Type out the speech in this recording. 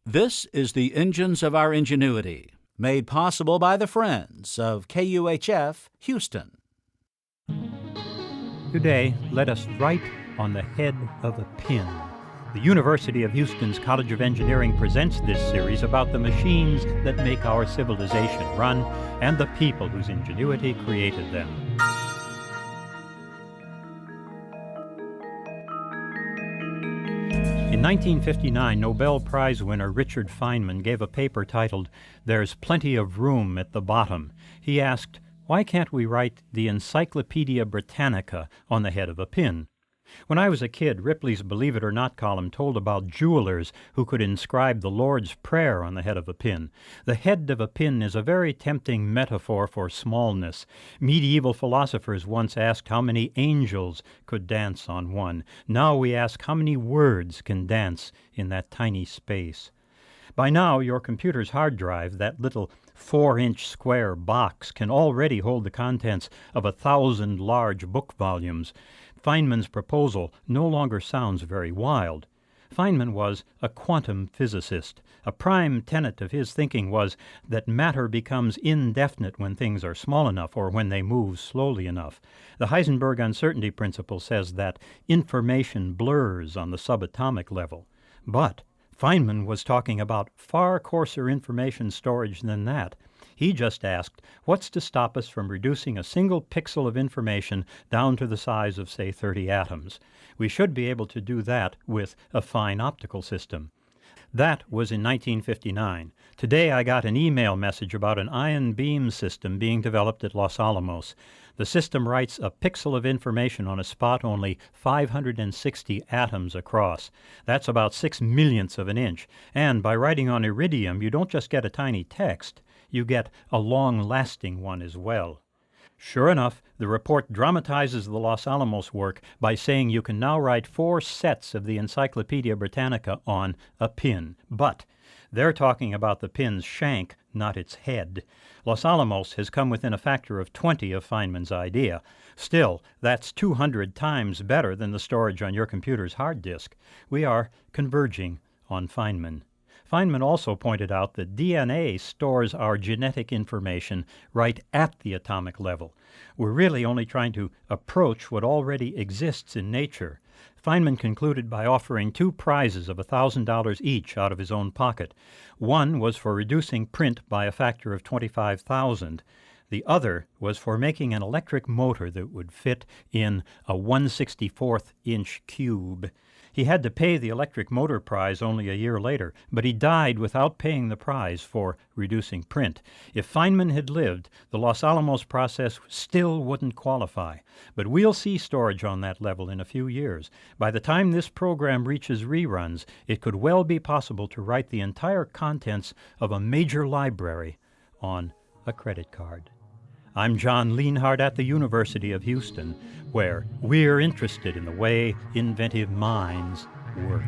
This is the Engines of Our Ingenuity, made possible by the friends of KUHF Houston. Today, let us write on the head of a pin. The University of Houston's College of Engineering presents this series about the machines that make our civilization run and the people whose ingenuity created them. In 1959, Nobel Prize winner Richard Feynman gave a paper titled, "There's Plenty of Room at the Bottom." He asked, why can't we write the Encyclopedia Britannica on the head of a pin? When I was a kid, Ripley's Believe It or Not column told about jewelers who could inscribe the Lord's Prayer on the head of a pin. The head of a pin is a very tempting metaphor for smallness. Medieval philosophers once asked how many angels could dance on one. Now we ask how many words can dance in that tiny space. By now, your computer's hard drive, that little 4-inch square box, can already hold the contents of 1,000 large book volumes. Feynman's proposal no longer sounds very wild. Feynman was a quantum physicist. A prime tenet of his thinking was that matter becomes indefinite when things are small enough or when they move slowly enough. The Heisenberg uncertainty principle says that information blurs on the subatomic level. But Feynman was talking about far coarser information storage than that. He just asked, what's to stop us from reducing a single pixel of information down to the size of, say, 30 atoms? We should be able to do that with a fine optical system. That was in 1959. Today I got an email message about an ion beam system being developed at Los Alamos. The system writes a pixel of information on a spot only 560 atoms across. That's about 6/millionths of an inch. And by writing on iridium, you don't just get a tiny text, you get a long-lasting one as well. Sure enough, the report dramatizes the Los Alamos work by saying you can now write 4 sets of the Encyclopedia Britannica on a pin. But they're talking about the pin's shank, not its head. Los Alamos has come within a factor of 20 of Feynman's idea. Still, that's 200 times better than the storage on your computer's hard disk. We are converging on Feynman. Feynman also pointed out that DNA stores our genetic information right at the atomic level. We're really only trying to approach what already exists in nature. Feynman concluded by offering 2 prizes of $1,000 each out of his own pocket. One was for reducing print by a factor of 25,000. The other was for making an electric motor that would fit in a 1/64-inch cube. He had to pay the electric motor prize only a year later, but he died without paying the prize for reducing print. If Feynman had lived, the Los Alamos process still wouldn't qualify. But we'll see storage on that level in a few years. By the time this program reaches reruns, it could well be possible to write the entire contents of a major library on a credit card. I'm John Lienhardt at the University of Houston, where we're interested in the way inventive minds work.